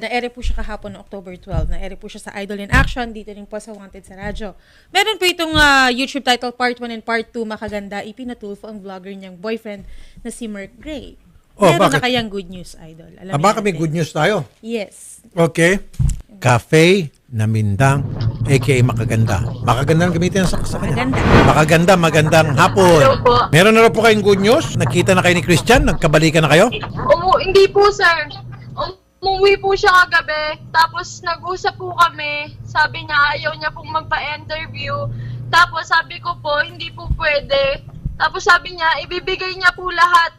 Na-ere po siya kahapon noong October 12. Na-ere po siya sa Idol in Action, dito rin po sa Wanted sa radyo. Meron po itong YouTube title Part 1 and Part 2, Makaganda, ipinatulfo ang vlogger niyang boyfriend na si Merc Gray. Meron na kayang good news, Idol. Baka may good news tayo. Yes. Okay. Cafe na Mindang, aka Makaganda. Makaganda ang gamitin sa kanya. Makaganda, magandang hapon. Meron na rin po kayong good news? Nakita na kayo ni Christian? Nagkabalikan na kayo? Hindi po, sir. Umuwi po siya kagabi, tapos nag-usap po kami. Sabi niya, ayaw niya pong magpa-interview. Tapos sabi ko po, hindi po pwede. Tapos sabi niya, ibibigay niya po lahat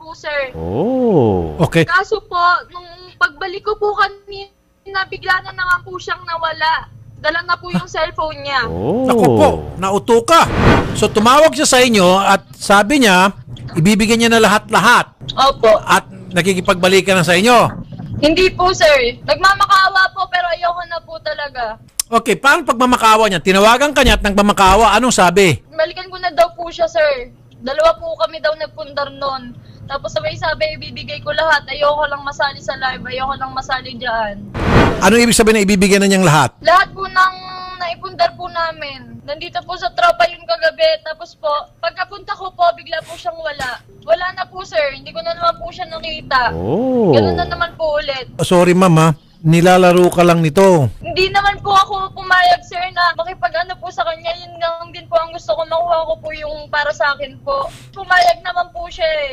po, sir. Oh. Okay. Kaso po, nung pagbalik ko po kanina, bigla na naman po siyang nawala. Dala na po yung cellphone niya. Oh. Naku po, nauto ka. So tumawag siya sa inyo at sabi niya, ibibigay niya na lahat-lahat. Opo. At nakikipagbalikan na sa inyo. Hindi po, sir. Nagmamakaawa po, pero ayoko na po talaga. Okay, paano pagmamakaawa niya? Tinawagan ka niya at nagmamakaawa. Anong sabi? Balikan ko na daw po siya, sir. Dalawa po kami daw nagpundar noon. Tapos sabay sabi, ibibigay ko lahat. Ayoko lang masali sa live. Ayoko lang masali dyan. Ano ibig sabihin na ibibigay na niyang lahat? Lahat po ng naipundar po namin. Nandito po sa tropa yun kagabi. Tapos po, pagkapunta ko po, bigla po siyang wala. Wala na po, sir. Hindi ko na naman po siya nakita. Oh. Ganun na naman po ulit. Sorry, mama. Nilalaro ka lang nito. Hindi naman po ako pumayag, sir, na makipag-ano po sa kanya. Yun lang din po ang gusto ko. Makuha ko po yung para sa akin po. Pumayag naman po siya eh.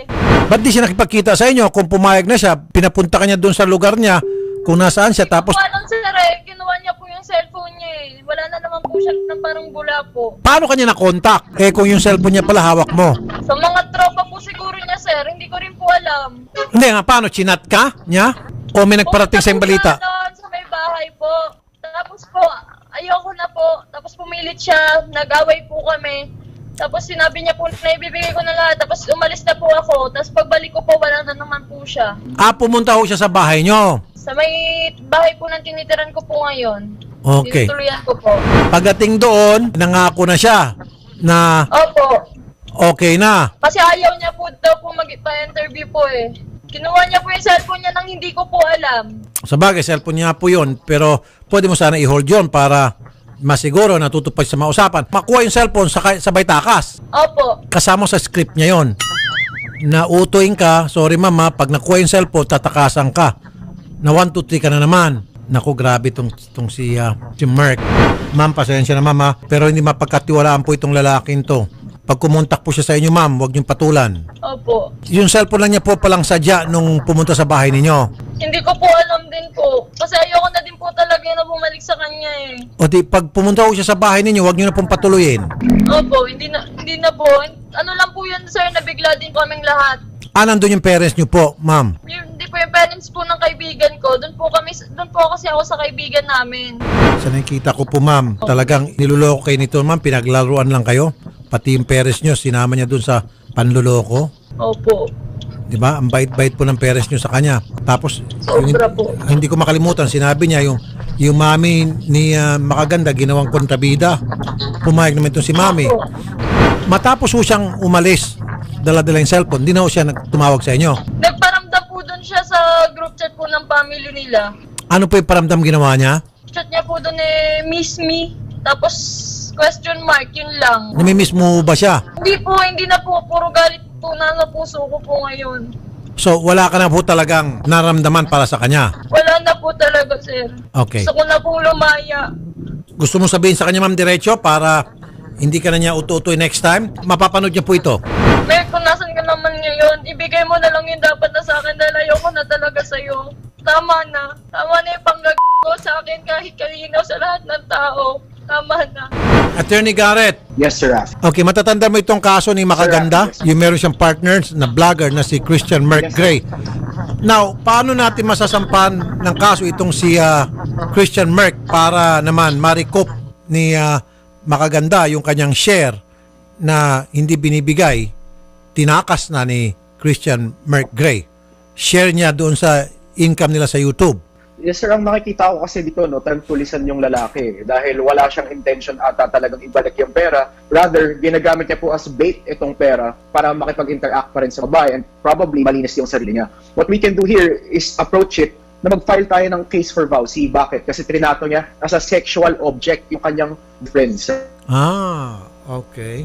Ba't di siya nakipagkita sa inyo? Kung pumayag na siya, pinapunta ka niya doon sa lugar niya, kung nasaan siya, tapos... Kinuha lang, sir, eh. Kinuha niya po yung cellphone niya eh. Wala na naman po siya ng parang bula po. Paano kanya na-contact? Eh kung yung cellphone niya pala hawak mo. Sa mga tropa po siguro niya, sir. Hindi ko rin po alam. Hindi nga, paano? Chinat ka niya? O may nagparating sa balita? Doon sa may bahay po. Tapos po, ayoko na po. Tapos pumilit siya. Nag-away po kami. Tapos sinabi niya po na ibibigay ko na lahat. Tapos umalis na po ako. Tapos pagbalik ko po, wala na naman po siya. Pumunta ho siya sa bahay niyo? Sa may bahay po ng tinitiran ko po ngayon. Okay. Tinutuluyan ko po. Pagdating doon, nangako na siya na Opo. okay na. Kasi ayaw niya po daw po mag-interview po eh. Kinuha niya po yung cellphone niya nang hindi ko po alam. Sa bagay, cellphone niya po yun, pero pwede mo sana i-hold yun para masiguro natutupad sa mausapan. Makuha yung cellphone sabay takas. Opo. Kasama sa script niya yon. Nautuin ka, sorry mama, pag nakuha yung cellphone, tatakasan ka. Na 1, 2, 3 ka na naman. Naku, grabe tong si Merc. Ma'am, pasensya na mama, pero hindi mapagkatiwalaan po itong lalaking to. Pag kumontak po siya sa inyo, ma'am, huwag niyong patulan. Opo. Yung cellphone lang niya po palang sadya nung pumunta sa bahay ninyo. Hindi ko po alam din po. Kasi ayoko na din po talaga na bumalik sa kanya eh. O di, pag pumunta po siya sa bahay ninyo, huwag niyo na pong patuloyin. Opo, hindi na po. Ano lang po yan, sir, nabigla din po kaming lahat. Nandun yung parents niyo po, ma'am? Hindi po yung parents po ng kaibigan ko. Doon po kasi ako sa kaibigan namin. Sa nakikita ko po, ma'am, talagang niluloko kayo nito, ma'am. Pinaglaruan lang kayo. Pati yung parents niyo, sinama niya dun sa panluloko. Opo. Di ba? Ang bait-bait po ng parents niyo sa kanya. Tapos, hindi ko makalimutan, sinabi niya yung mami ni Makaganda, ginawang kontrabida. Pumayag naman itong si mami. Matapos po siyang umalis, dala-dala yung cellphone, di na po siya tumawag sa inyo. Nagparamdam po doon siya sa group chat po ng family nila. Ano po yung paramdam ginawa niya? Chat niya po doon eh, miss me. Tapos, question mark, yun lang. Namimiss mo ba siya? Hindi na po. Puro galit po na puso ko po ngayon. So, wala ka na po talagang naramdaman para sa kanya? Wala na po talaga, sir. Okay. Gusto ko na pong lumaya. Gusto mo sabihin sa kanya, ma'am, diretso para hindi ka na niya ututoy next time? Mapapanood niya po ito. Mer, kung nasan ka naman ngayon, ibigay mo na lang yung dapat na sa akin dahil ayoko na talaga sa'yo. Tama na. Tama na yung panggag ko sa akin kahit kalinaw sa lahat ng tao. Tama na. Attorney Garrett. Yes, Sir Raf. Okay, matatanda mo itong kaso ni Makaganda? Sir, yes. Yung meron siyang partners na vlogger na si Christian Merc Gray. Now, paano natin masasampan ng kaso itong si Christian Merc para naman marikop ni Makaganda yung kanyang share na hindi binibigay, tinakas na ni Christian Merc Gray. Share niya doon sa income nila sa YouTube. Yes, sir. Ang nakikita ko kasi dito, no, tagpulisan yung lalaki. Dahil wala siyang intention ata talagang ibalik yung pera. Rather, ginagamit niya po as bait itong pera para makipag-interact pa rin sa babae and probably malinis yung sarili niya. What we can do here is approach it na mag-file tayo ng case for vowsy. Bakit? Kasi trinato niya as a sexual object yung kanyang friends. Okay.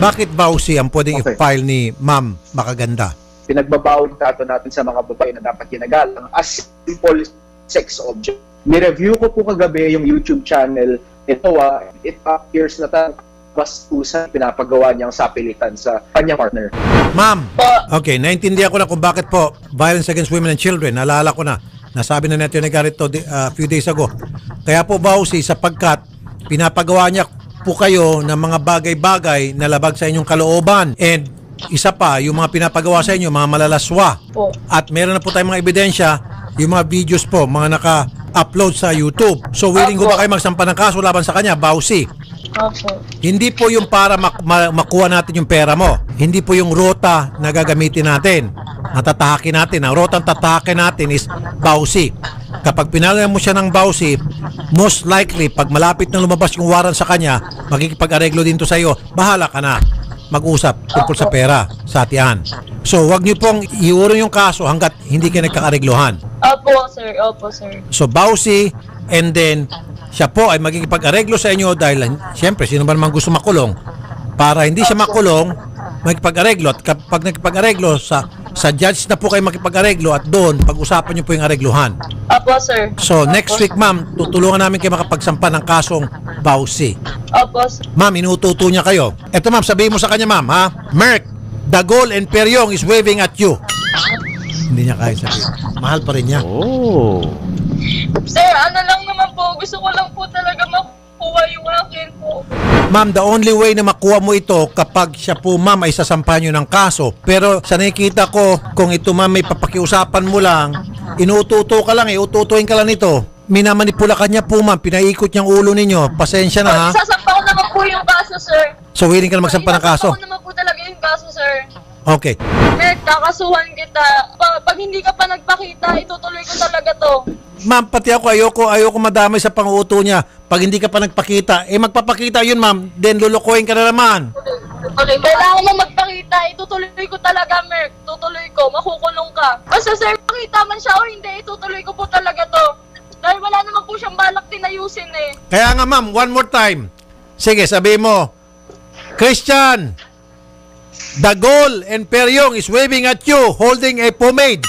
Bakit vowsy ang pwedeng i-file ni Ma'am Makaganda? Pinagbabawal tato natin sa mga babae na dapat ginagalang as simple sex object. Ni-review ko po kagabi yung YouTube channel nito. It appears na bastusan pinapagawa niyang sapilitan sa kanyang partner. Ma'am, okay, naintindihan ko na kung bakit po violence against women and children. Naalala ko na. Nasabi na natin ni Garrett a few days ago. Kaya po vowsy sapagkat pinapagawa niya po kayo ng mga bagay-bagay na labag sa inyong kalooban. And isa pa, yung mga pinapagawa sa inyo, mga malalaswa. At meron na po tayong mga ebidensya, yung mga videos po, mga naka-upload sa YouTube. So willing ko ba kayo magsampa ng kaso laban sa kanya, vowsy? Hindi po yung para makuha natin yung pera mo. Hindi po yung rota na gagamitin natin. Natatahakin natin. Ang rotang tatahakin natin is vowsy. Kapag pinalayan mo siya ng vowsy, most likely, pag malapit na lumabas yung warrant sa kanya, magkikipag-areglo din to sa iyo, bahala ka na mag-usap tungkol sa pera, sa atian. So, wag niyo pong iurong yung kaso hanggat hindi kayo nagkakareglohan. Opo, sir. So, vowsy, and then, siya po ay magkikipag-areglo sa inyo dahil, siyempre, sino ba naman gusto makulong? Para hindi siya makulong, magkipag-areglo. At kapag nagkipag-areglo, sa judge na po kayo makipag-areglo at doon, pag-usapan niyo po yung aregluhan. Opo, sir. So, next week, ma'am, tutulungan namin kayo makapagsampa ng kasong vowsy. Opo, sir. Ma'am, inututo niya kayo. Eto, ma'am, sabihin mo sa kanya, ma'am, ha? Merk, Dagol and Peryong is waving at you. Hindi niya kaya sabihin. Mahal pa rin niya. Sir, ano lang naman po, gusto ko lang po talaga makuha yung akin po. Ma'am, the only way na makuha mo ito kapag siya po, ma'am, ay sasampahan nyo ng kaso. Pero sa nakikita ko, kung ito, ma'am, may papakiusapan mo lang, inututo ka lang, ututuin ka lang nito. Minamanipula ka niya po, ma'am, pinaikot niyang ulo ninyo. Pasensya na, ha? Sasampa ko naman po yung kaso, sir. So, willing ka na magsampa ng kaso? Sasampa ko naman po talaga yung kaso, sir. Okay. Merk, kakasuhan kita. Pag hindi ka pa nagpakita, itutuloy ko talaga to. Ma'am, pati ako, ayoko madamay sa panguuto niya. Pag hindi ka pa nagpakita, magpapakita yun, ma'am, then lulukoyin ka na naman. Okay, kailangan mo magpakita. Itutuloy ko talaga, Merk. Tutuloy ko. Makukulong ka. Basta, sir, pakita man siya o hindi, itutuloy ko po talaga to. Dahil wala naman po siyang balak tinayusin eh. Kaya nga, ma'am, one more time. Sige, sabihin mo, Christian, Dagol and Peryong is waving at you, holding a pomade.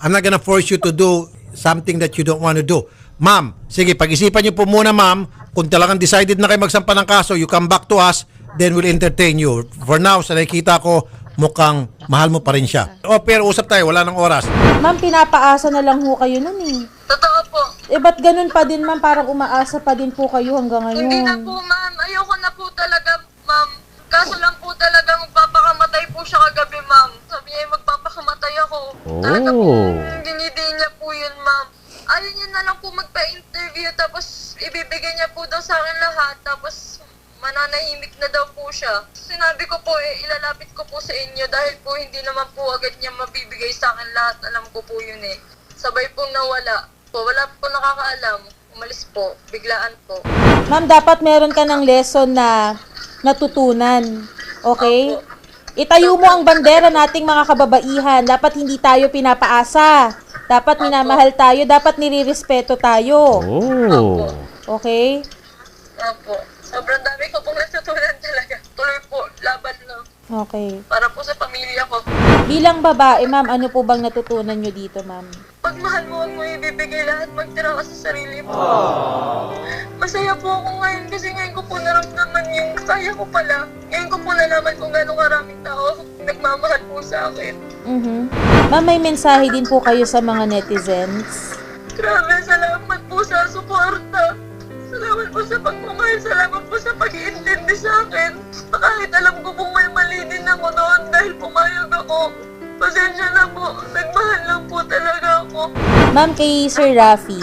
I'm not gonna force you to do something that you don't want to do. Ma'am, sige, pag-isipan niyo po muna, ma'am. Kung talagang decided na kayo magsampa ng kaso, you come back to us, then we'll entertain you. For now, sa nakikita ko, mukhang mahal mo pa rin siya. O, pero usap tayo, wala nang oras. Ma'am, pinapaasa na lang ho kayo nun eh. Totoo po. Ba't ganun pa din, ma'am? Parang umaasa pa din po kayo hanggang ngayon. Hindi na po, ma'am. Ayoko na po talaga, ma'am. Kaso lang po talaga magpapakamatay po siya kagabi, ma'am. Sabi niya magpapakamatay ako. Talaga po, dinidi niya po yun, ma'am. Ayaw niya na lang po magpa-interview, tapos ibibigay niya po daw sa akin lahat, tapos mananahimik na daw po siya. Sinabi ko po, ilalapit ko po sa inyo dahil po hindi naman po agad niya mabibigay sa akin lahat. Alam ko po yun eh. Sabay pong nawala. Wala po nakakaalam. Umalis po. Biglaan po. Ma'am, dapat meron ka ng lesson na natutunan. Okay? Itayo mo ang bandera nating mga kababaihan. Dapat hindi tayo pinapaasa. Dapat minamahal tayo. Dapat nirirespeto tayo. Okay? Opo. Sobrang dami ko pong natutunan talaga. Tuloy po. Laban na. Okay. Para po sa pamilya ko. Bilang babae, ma'am, ano po bang natutunan nyo dito, ma'am? Pag mahal mo, huwag mo ibibigay lahat. Magtira ka sa sarili mo. Masaya po ako ngayon kasi ngayon ko po naramdaman yung kaya ko pala. Ngayon ko po nalaman kung gano'ng karaming tao nagmamahal po sa akin. Ma'am, may mensahe din po kayo sa mga netizens. Grabe, salamat po sa suporta. Salamat po sa pagmamahal. Salamat po sa pag-iintindi sa akin. Kahit alam ko kung may mali din ako noon dahil pumayag ako. Pasensya na po. Nagmahal lang po talaga ako. Ma'am, kay Sir Rafi.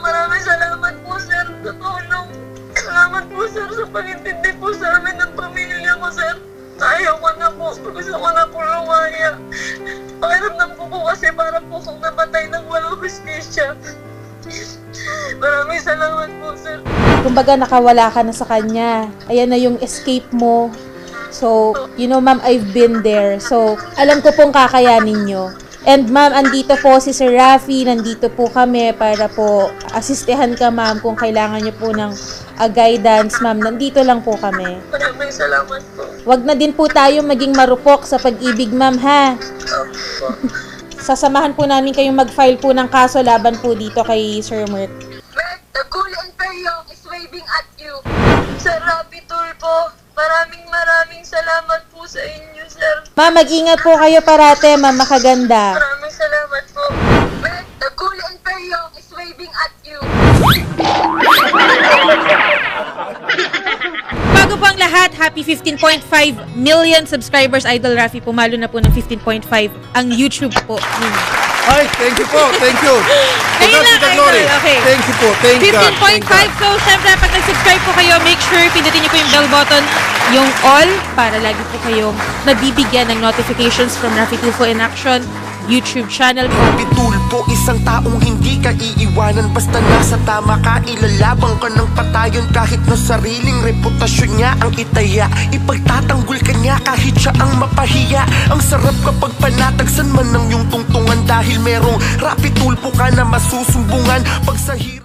Maraming salamat po, sir. Totoo lang. Salamat po, sir, sa pag-intindi po sa amin ng pamilya ko, sir. Ayaw ko na po. Gusto ko na po lumaya. Pakiramdam ko po kasi para po kung namatay ng walang hustisya. Maraming salamat po, sir. Kumbaga, nakawala ka na sa kanya. Ayan na yung escape mo. So, you know, ma'am, I've been there. So, alam ko pong kakayanin nyo. And ma'am, andito po si Sir Rafi, nandito po kami para po asistehan ka ma'am kung kailangan niyo po ng guidance ma'am. Nandito lang po kami. Maraming salamat po. Wag na din po tayo maging marupok sa pag-ibig ma'am ha. Sasamahan po namin kayong mag-file po ng kaso laban po dito kay Sir Merck. Merck, the cool Imperium is waving at you. Sir Rapi Tulpo, maraming salamat po sa inyo, sir. Ma'am, mag-ingat po kayo parate, ma'am, makaganda. Maraming salamat po. Merck, the cool Imperium is waving at you. Bago po ang lahat, happy 15.5 million subscribers. Idol Rafi, pumalo na po ng 15.5 ang YouTube po ninyo. Ay, thank you po. Thank you. Kayo God lang, be the glory. Idol. Okay. Thank you po. Thank God. Thank God. 15.5. So, syempre, pag nag-subscribe po kayo, make sure pindutin niyo po yung bell button, yung all, para lagi po kayong nabibigyan ng notifications from Rafi Tulfo in Action YouTube channel. Rafi Tulfo, isang taong hindi ka iiwanan. Basta nasa tama ka, ilalabang ka ng patayon. Kahit na sariling reputasyon niya ang itaya, ipagtatanggol ka niya kahit siya ang mapahiya. Ang sarap kapag panatagsan man ng iyong tungtungan, dahil merong Rafi Tulfo ka na masusumbungan. Pag sa hirap